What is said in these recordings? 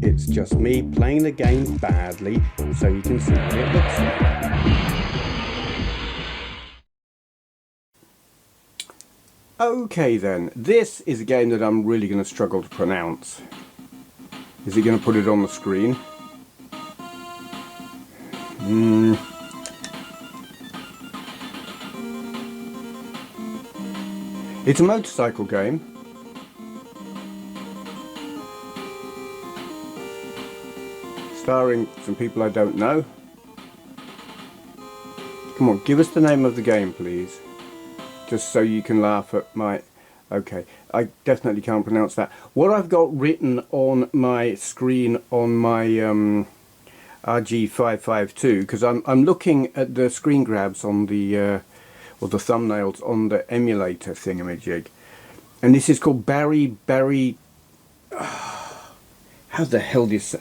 it's just me playing the game badly, so you can see what it looks like. Okay then, this is a game that I'm really going to struggle to pronounce. Is it going to put it on the screen? It's a motorcycle game. Starring some people I don't know. Come on, give us the name of the game, please. Just so you can laugh at my... Okay, I definitely can't pronounce that. What I've got written on my screen on my RG552, because I'm looking at the screen grabs on the... or the thumbnails on the emulator thingamajig. And this is called Bari Bari... how the hell do you say...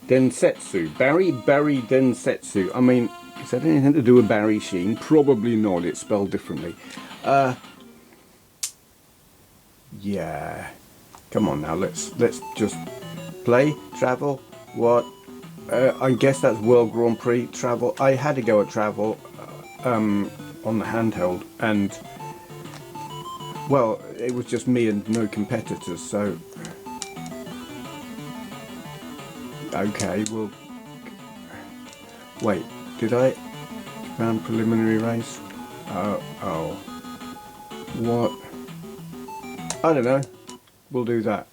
Densetsu. Bari Bari Densetsu. I mean, is that anything to do with Barry Sheen? Probably not. It's spelled differently. Yeah. Come on now. Let's just play. Travel. What? I guess that's World Grand Prix. Travel. I had to go at Travel on the handheld, and well, it was just me and no competitors. So okay, well, wait. Did I run preliminary race? Oh. What? I don't know. We'll do that.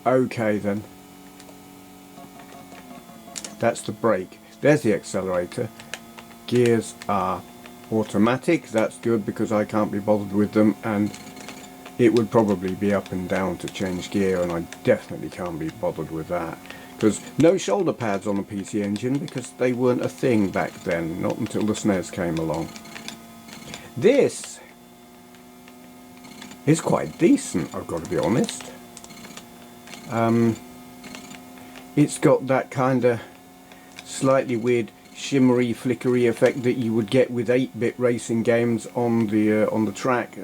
Okay then. That's the brake. There's the accelerator. Gears are automatic. That's good because I can't be bothered with them, and it would probably be up and down to change gear, and I definitely can't be bothered with that. Because no shoulder pads on the PC Engine, because they weren't a thing back then, not until the SNES came along. This is quite decent, I've got to be honest. It's got that kind of slightly weird shimmery flickery effect that you would get with 8-bit racing games on the track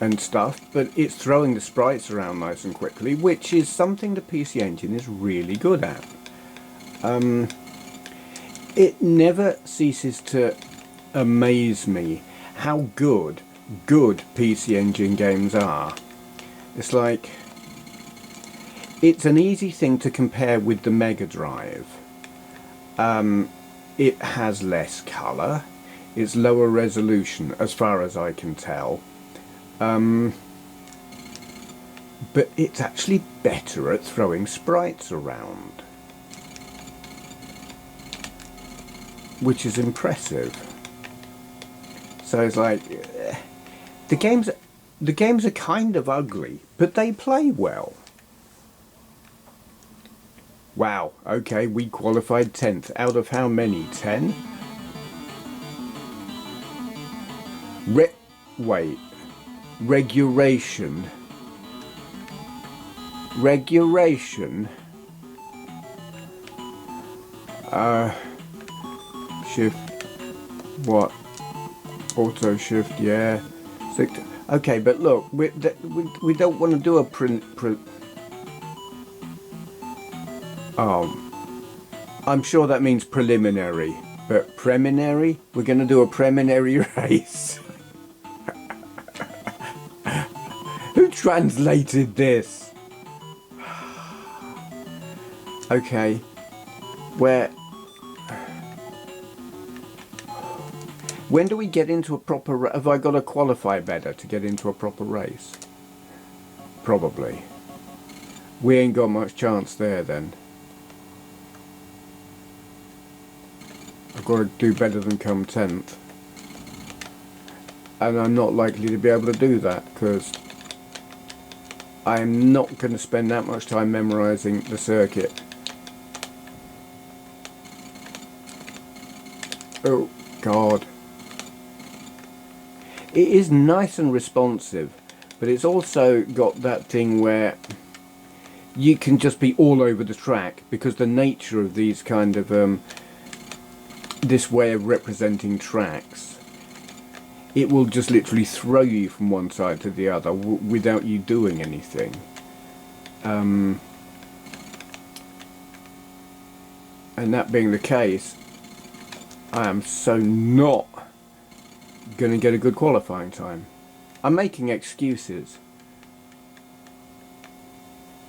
and stuff, but it's throwing the sprites around nice and quickly, which is something the PC Engine is really good at. It never ceases to amaze me how good PC Engine games are. It's like, it's an easy thing to compare with the Mega Drive. It has less colour, it's lower resolution as far as I can tell. But it's actually better at throwing sprites around, which is impressive. So it's like the games are kind of ugly, but they play well. Wow, okay, we qualified 10th out of how many? 10? Wait. Regulation. Shift. What? Auto shift, yeah. Okay, but look, we don't want to do a I'm sure that means preliminary, but preliminary? We're going to do a preliminary race. Who translated this? Okay, when do we get into a proper... Have I got to qualify better to get into a proper race? Probably. We ain't got much chance there then. I've got to do better than come 10th. And I'm not likely to be able to do that because I'm not going to spend that much time memorising the circuit. Oh God. It is nice and responsive, but it's also got that thing where you can just be all over the track because the nature of these kind of this way of representing tracks it will just literally throw you from one side to the other without you doing anything. And that being the case, I am so not going to get a good qualifying time. I'm making excuses.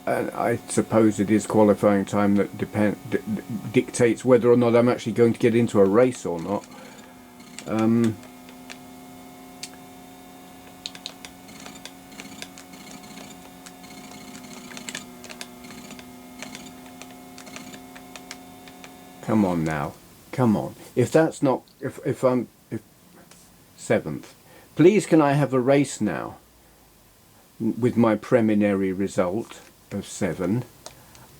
And I suppose it is qualifying time that dictates whether or not I'm actually going to get into a race or not. Come on now, come on. If that's not, if I'm 7th, please can I have a race now with my preliminary result of 7?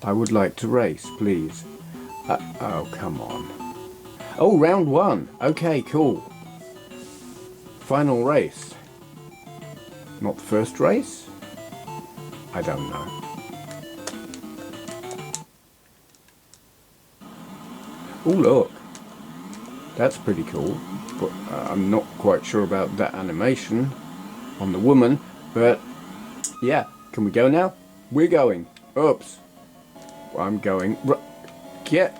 I would like to race, please. Oh, come on. Oh, round 1. Okay, cool. Final race. Not the first race? I don't know. Oh, look. That's pretty cool. But I'm not quite sure about that animation on the woman. But, yeah. Can we go now? We're going. Oops. I'm going. Get.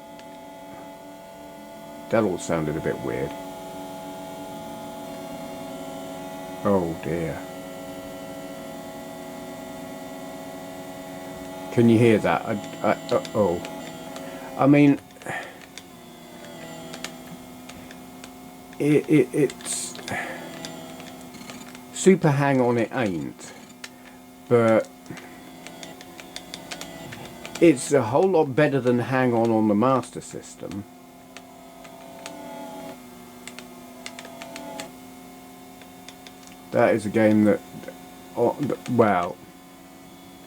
That all sounded a bit weird. Oh, dear. Can you hear that? Oh. I mean... It's super hang on, it ain't, but it's a whole lot better than hang on the Master System. That is a game that, well,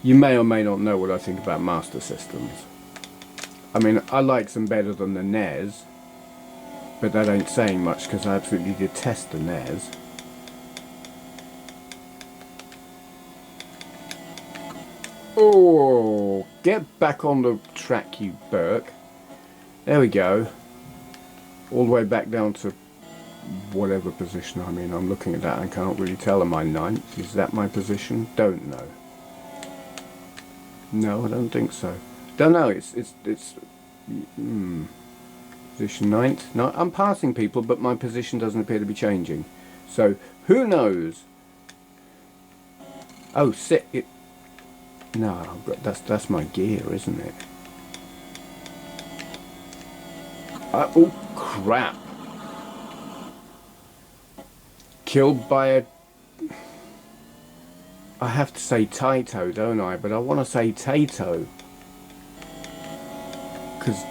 you may or may not know what I think about Master Systems. I mean, I like them better than the NES. But that ain't saying much because I absolutely detest the NES. Oh, get back on the track, you Burke. There we go. All the way back down to whatever position I'm in. I'm looking at that and can't really tell. Am I 9th? Is that my position? Don't know. No, I don't think so. Don't know. It's Position 9th. No, I'm passing people, but my position doesn't appear to be changing. So, who knows? Oh, it. No, that's my gear, isn't it? Oh, crap. Killed by a... I have to say Taito, don't I? But I want to say Tato. Because...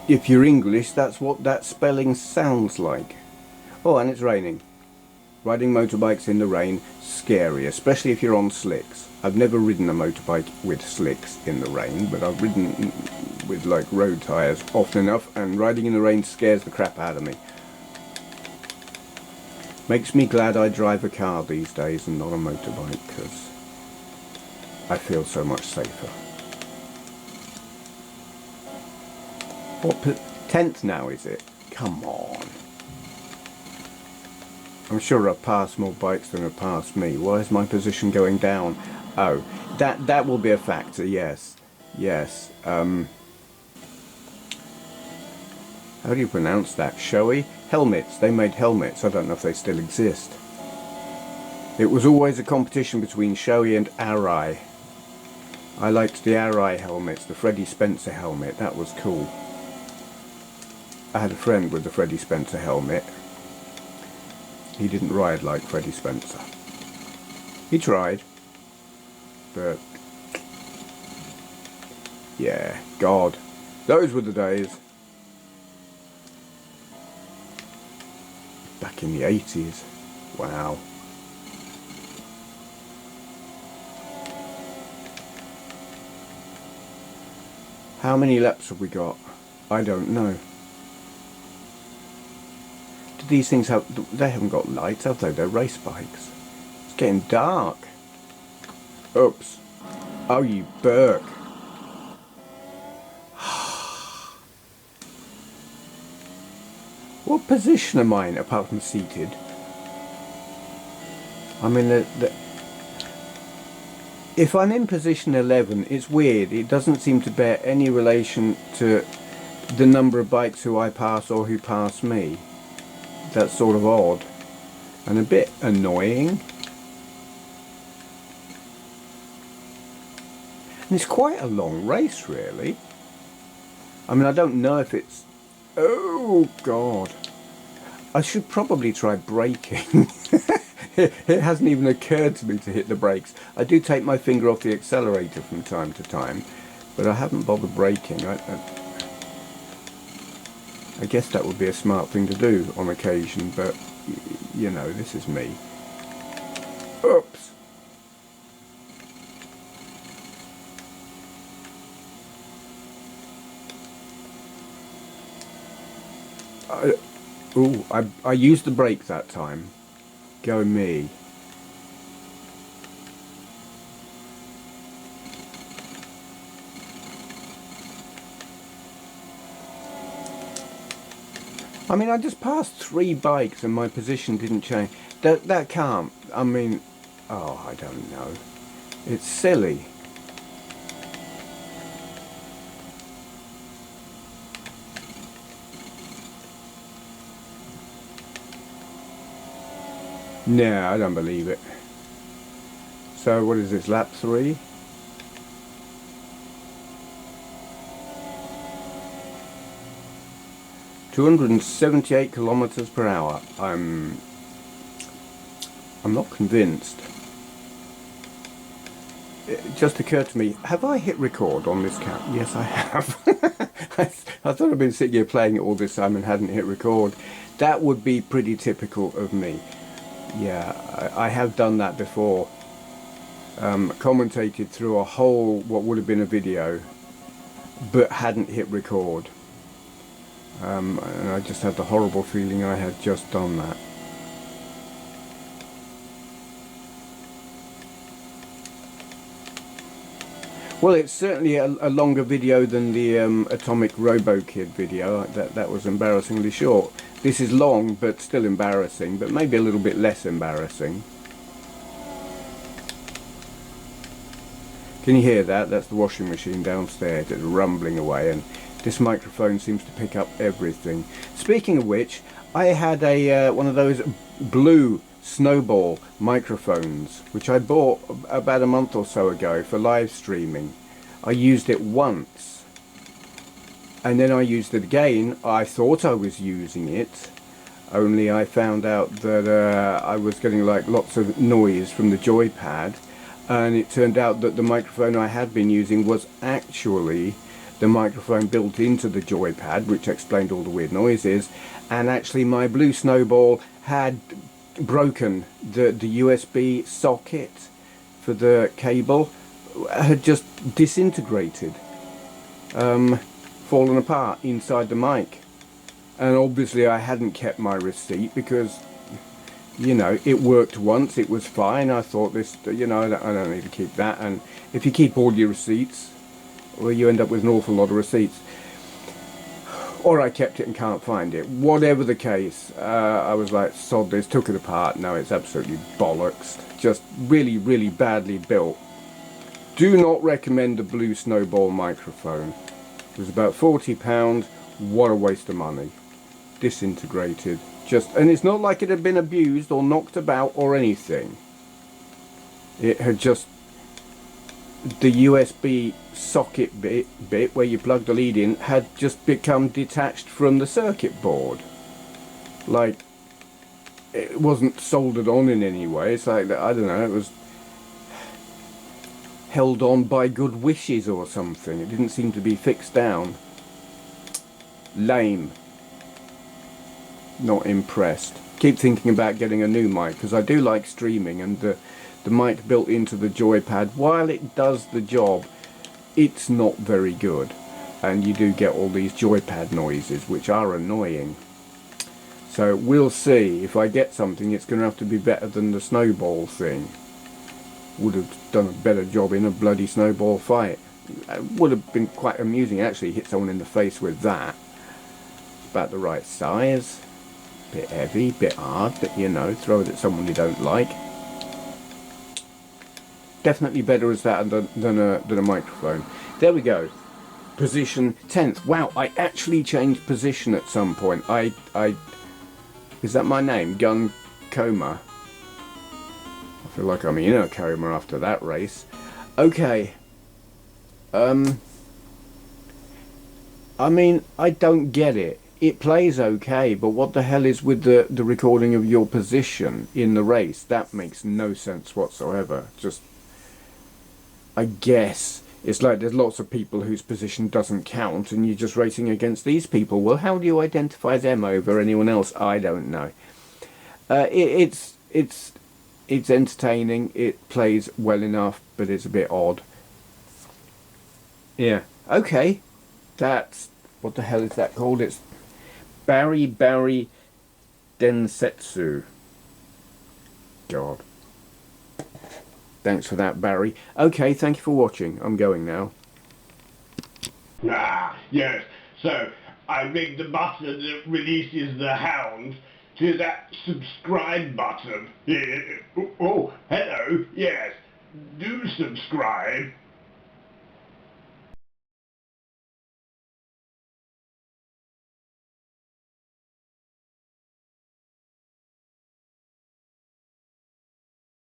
if you're English, that's what that spelling sounds like. Oh, and it's raining. Riding motorbikes in the rain, scary, especially if you're on slicks. I've never ridden a motorbike with slicks in the rain, but I've ridden with like road tyres often enough, and riding in the rain scares the crap out of me. Makes me glad I drive a car these days and not a motorbike, because I feel so much safer. What 10th now is it? Come on. I'm sure I've passed more bikes than have passed me. Why is my position going down? Oh, that will be a factor, yes. Yes. How do you pronounce that? Shoei? Helmets. They made helmets. I don't know if they still exist. It was always a competition between Shoei and Arai. I liked the Arai helmets, the Freddie Spencer helmet. That was cool. I had a friend with the Freddie Spencer helmet. He didn't ride like Freddie Spencer. He tried, but yeah, God, those were the days. Back in the 80s. Wow. How many laps have we got? I don't know. These things they haven't got lights, have they? They're race bikes. It's getting dark. Oops. Oh, you Burke. What position am I in apart from seated? I mean, if I'm in position 11, it's weird. It doesn't seem to bear any relation to the number of bikes who I pass or who pass me. That's sort of odd and a bit annoying. And it's quite a long race, really. I mean, I don't know if it's... Oh, God. I should probably try braking. It hasn't even occurred to me to hit the brakes. I do take my finger off the accelerator from time to time, but I haven't bothered braking. I guess that would be a smart thing to do on occasion, but, you know, this is me. Oops. I used the brake that time. Go me. I mean, I just passed 3 bikes and my position didn't change. That can't. I mean, oh, I don't know. It's silly. No, I don't believe it. So what is this, lap 3? (278 kilometers per hour). I'm not convinced. It just occurred to me, have I hit record on this count? Yes, I have. I thought I'd been sitting here playing it all this time and hadn't hit record. That would be pretty typical of me. Yeah, I have done that before. Commentated through a whole, what would have been a video, but hadn't hit record. And I just had the horrible feeling I had just done that. Well, it's certainly a longer video than the Atomic Robo Kid video. That was embarrassingly short. This is long, but still embarrassing, but maybe a little bit less embarrassing. Can you hear that? That's the washing machine downstairs. It's rumbling away, and this microphone seems to pick up everything. Speaking of which, I had a one of those blue snowball microphones, which I bought about a month or so ago for live streaming. I used it once, and then I used it again. I thought I was using it, only I found out that I was getting like lots of noise from the joypad, and it turned out that the microphone I had been using was actually the microphone built into the joypad, which explained all the weird noises. And actually my blue snowball had broken. The USB socket for the cable had just disintegrated, fallen apart inside the mic. And obviously I hadn't kept my receipt because, you know, it worked once, it was fine. I thought this, you know, I don't need to keep that. And if you keep all your receipts, well, you end up with an awful lot of receipts. Or I kept it and can't find it. Whatever the case, I was like, sod this, took it apart. No, it's absolutely bollocks. Just really, really badly built. Do not recommend the blue snowball microphone. It was about £40. What a waste of money. Disintegrated. And it's not like it had been abused or knocked about or anything. It had just, the USB socket bit where you plug the lead in had just become detached from the circuit board. Like, it wasn't soldered on in any way. It's like, I don't know, it was held on by good wishes or something. It didn't seem to be fixed down. Lame. Not impressed. Keep thinking about getting a new mic, because I do like streaming, and the mic built into the joypad, while it does the job, it's not very good, and you do get all these joypad noises which are annoying. So we'll see. If I get something, it's going to have to be better than the snowball thing. Would have done a better job in a bloody snowball fight. It would have been quite amusing actually, hit someone in the face with that. About the right size. Bit heavy, bit hard, but you know, throw it at someone you don't like. Definitely better as that than a microphone. There we go. Position 10th. Wow, I actually changed position at some point. Is that my name? Gun Coma. I feel like I'm in a coma after that race. Okay. I mean, I don't get it. It plays okay, but what the hell is with the recording of your position in the race? That makes no sense whatsoever. Just, I guess it's like there's lots of people whose position doesn't count and you're just racing against these people. Well, how do you identify them over anyone else? I don't know. It's entertaining. It plays well enough, but it's a bit odd. Yeah. Okay. That's, what the hell is that called? It's Bari Bari Densetsu. God. Thanks for that, Barry. Okay, thank you for watching. I'm going now. Ah, yes. So, I rigged the button that releases the hound to that subscribe button. Oh, hello. Yes. Do subscribe.